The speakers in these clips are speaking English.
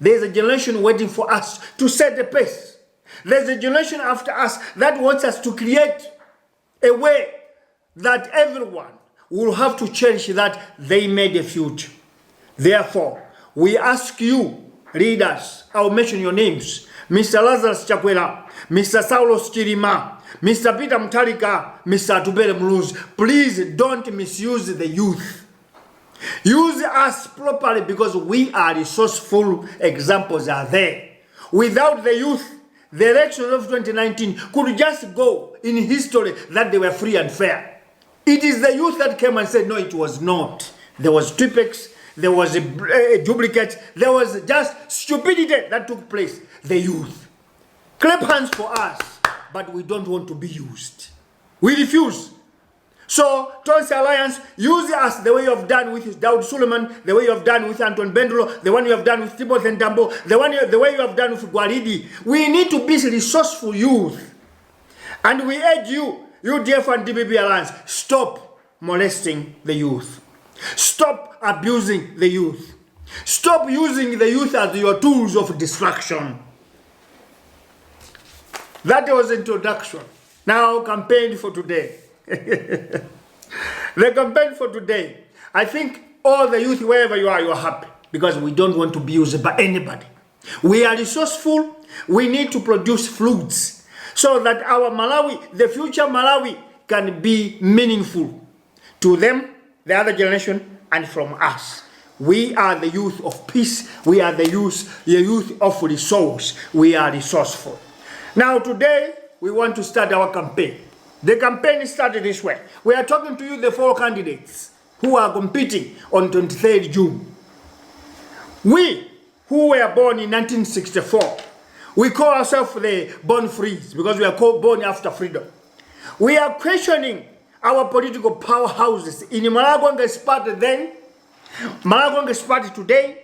There's a generation waiting for us to set the pace. There's a generation after us that wants us to create a way that everyone will have to cherish that they made a future. Therefore, we ask you, leaders, I'll mention your names, Mr. Lazarus Chakwera, Mr. Saulos Chirima, Mr. Peter Mutalika, Mr. Atubere Muluz, please don't misuse the youth. Use us properly because we are resourceful. Examples are there. Without the youth, the elections of 2019 could just go in history that they were free and fair. It is the youth that came and said, no, it was not. There was tripex, there was a duplicate, there was just stupidity that took place. The youth. Clap hands for us, but we don't want to be used. We refuse. So, Tonsi Alliance, use us the way you have done with Daud Suleiman, the way you have done with Anton Bendolo, the one you have done with Timothy Ndambo, the way you have done with Guaridi. We need to be resourceful youth. And we urge you, UDF and DBB Alliance, stop molesting the youth. Stop abusing the youth. Stop using the youth as your tools of distraction. That was introduction. Now, campaign for today. The campaign for today, I think all the youth, wherever you are happy because we don't want to be used by anybody. We are resourceful. We need to produce fruits so that our Malawi, the future Malawi, can be meaningful to them, the other generation, and from us. We are the youth of peace. We are the youth of resource. We are resourceful. Now today, we want to start our campaign. The campaign started this way. We are talking to you, the 4 candidates who are competing on 23rd June. We, who were born in 1964, we call ourselves the born frees because we are called born after freedom. We are questioning our political powerhouses in Malagwange's party then, Malagwange's party today,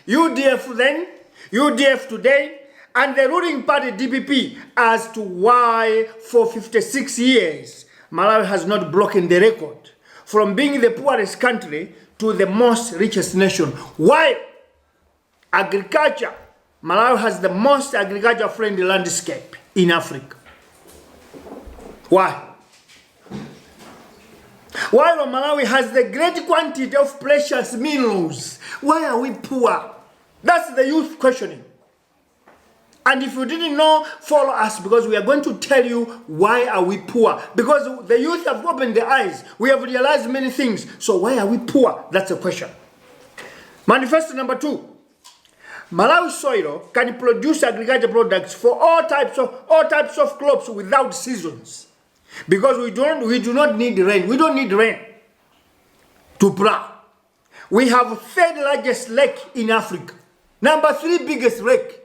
UDF then, UDF today, and the ruling party DPP as to why for 56 years Malawi has not broken the record from being the poorest country to the most richest nation. Why? Agriculture. Malawi has the most agriculture-friendly landscape in Africa. Why? While Malawi has the great quantity of precious minerals, why are we poor? That's the youth questioning. And if you didn't know, follow us because we are going to tell you why are we poor. Because the youth have opened their eyes. We have realized many things. So why are we poor? That's the question. Manifesto number 2. Malawi soil can produce agricultural products for all types of crops without seasons. Because we do not need rain. We don't need rain to plow. We have 3rd largest lake in Africa. Number 3 biggest lake.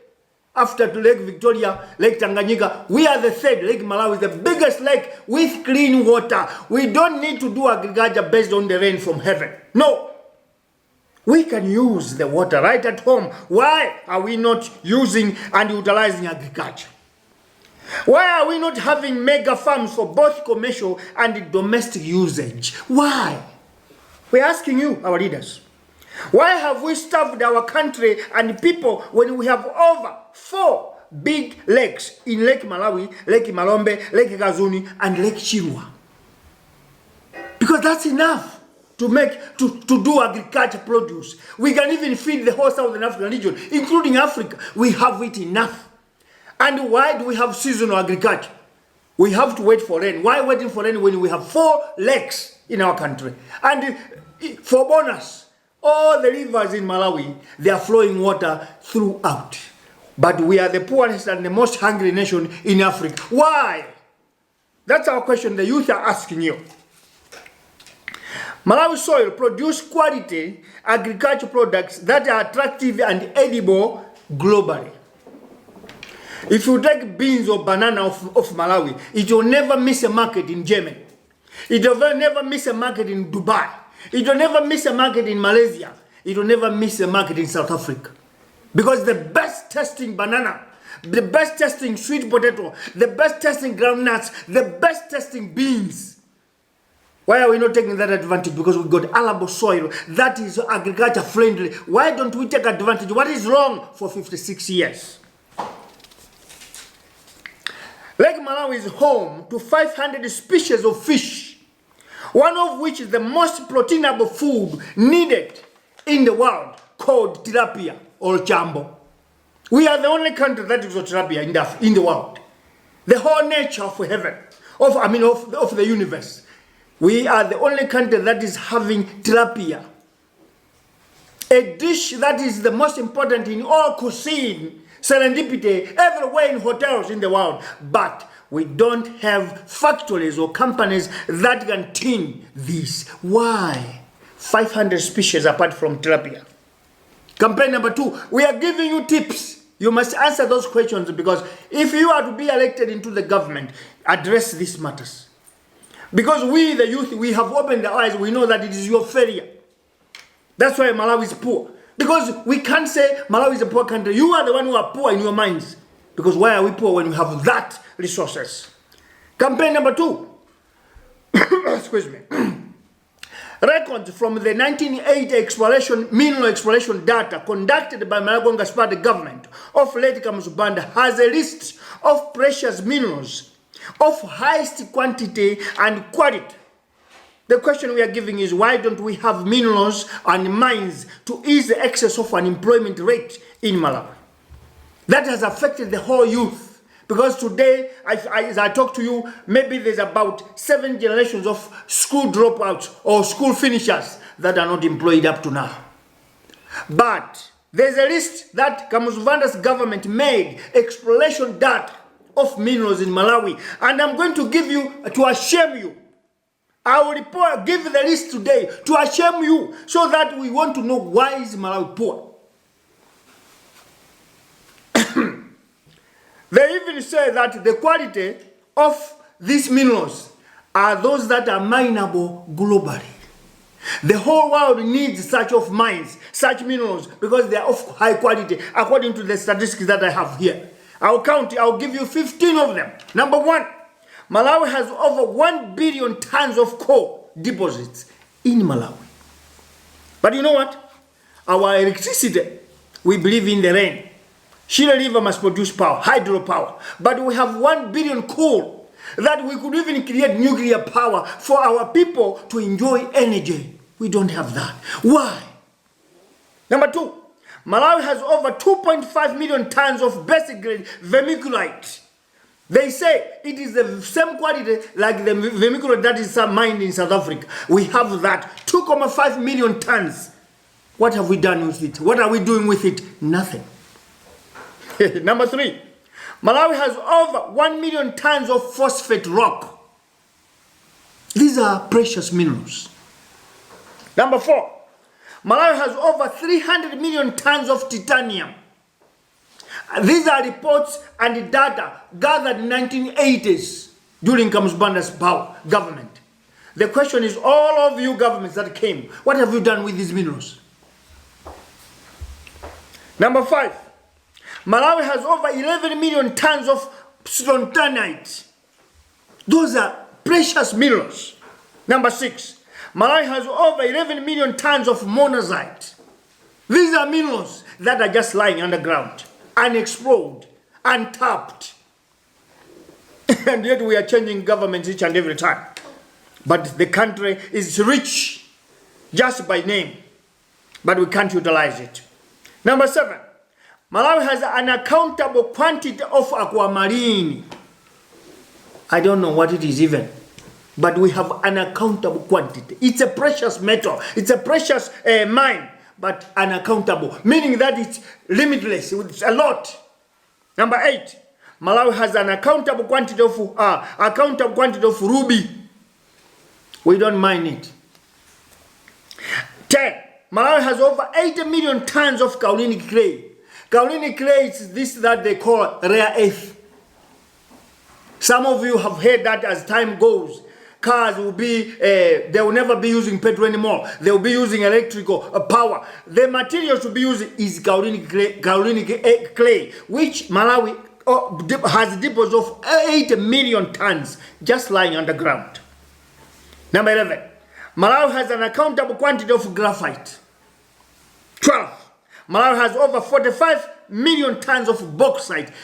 After Lake Victoria, Lake Tanganyika, we are the 3rd. Lake Malawi is the biggest lake with clean water. We don't need to do agriculture based on the rain from heaven. No. We can use the water right at home. Why are we not using and utilizing agriculture? Why are we not having mega farms for both commercial and domestic usage? Why? We're asking you, our leaders. Why have we starved our country and people when we have over 4 big lakes in Lake Malawi, Lake Malombe, Lake Kazuni, and Lake Chirwa? Because that's enough to do agriculture produce. We can even feed the whole Southern African region, including Africa. We have it enough. And why do we have seasonal agriculture? We have to wait for rain. Why waiting for rain when we have 4 lakes in our country? And for bonus, all the rivers in Malawi, they are flowing water throughout. But we are the poorest and the most hungry nation in Africa. Why? That's our question the youth are asking you. Malawi soil produce quality agricultural products that are attractive and edible globally. If you take beans or banana of Malawi, it will never miss a market in Germany. It will never miss a market in Dubai. It will never miss a market in Malaysia. It will never miss a market in South Africa. Because the best tasting banana, the best tasting sweet potato, the best tasting groundnuts, the best tasting beans Why are we not taking that advantage? Because we got arable soil that is agriculture friendly. Why don't we take advantage? What is wrong for 56 years? Lake Malawi is home to 500 species of fish, one of which is the most proteinable food needed in the world, called tilapia or chambo. We are the only country that is tilapia in the world. The whole nature of heaven, of the universe. We are the only country that is having tilapia. A dish that is the most important in all cuisine, serendipity, everywhere in hotels in the world. But we don't have factories or companies that can tin this. Why? 500 species apart from tilapia. Campaign number 2, we are giving you tips. You must answer those questions, because if you are to be elected into the government, address these matters. Because we, the youth, we have opened our eyes. We know that it is your failure. That's why Malawi is poor. Because we can't say Malawi is a poor country. You are the one who are poor in your minds. Because why are we poor when we have that resources? Campaign number 2. Excuse me. Records from the 1980 mineral exploration data conducted by Malagonga's party government of late Kamuzubanda has a list of precious minerals of highest quantity and quality. The question we are giving is, why don't we have minerals and mines to ease the excess of unemployment rate in Malawi? That has affected the whole youth. Because today, as I talk to you, maybe there's about 7 generations of school dropouts or school finishers that are not employed up to now. But there's a list that Kamuzuvanda's government made, exploration data of minerals in Malawi. And I'm going to give you, to ashame you. I will give the list today to ashame you, so that we want to know why is Malawi poor. They even say that the quality of these minerals are those that are mineable globally. The whole world needs such of mines, such minerals, because they are of high quality, according to the statistics that I have here. I'll give you 15 of them. Number 1, Malawi has over 1 billion tons of coal deposits in Malawi. But you know what? Our electricity, we believe in the rain. Shire River must produce power, hydropower. But we have 1 billion coal that we could even create nuclear power for our people to enjoy energy. We don't have that. Why? Number 2, Malawi has over 2.5 million tons of basic grade vermiculite. They say it is the same quality like the vermiculite that is mined in South Africa. We have that, 2.5 million tons. What have we done with it? What are we doing with it? Nothing. Number 3, Malawi has over 1 million tons of phosphate rock. These are precious minerals. Number 4, Malawi has over 300 million tons of titanium. These are reports and data gathered in 1980s during Kamuzubanda's government. The question is, all of you governments that came, what have you done with these minerals? Number 5, Malawi has over 11 million tons of strontianite. Those are precious minerals. Number 6, Malawi has over 11 million tons of monazite. These are minerals that are just lying underground, unexplored, untapped. And yet we are changing governments each and every time. But the country is rich just by name, but we can't utilize it. Number 7, Malawi has an unaccountable quantity of aquamarine. I don't know what it is even, but we have an unaccountable quantity. It's a precious metal. It's a precious mine, but unaccountable, meaning that it's limitless. It's a lot. Number 8, Malawi has an unaccountable quantity of ruby. We don't mine it. 10, Malawi has over 80 million tons of kaolin clay. Kaolin clay is this that they call rare earth. Some of you have heard that as time goes, cars will be, they will never be using petrol anymore. They will be using electrical power. The material to be used is kaolin clay, which Malawi has deposits of 8 million tons just lying underground. Number 11, Malawi has an uncountable quantity of graphite. 12, Malawi has over 45 million tons of bauxite.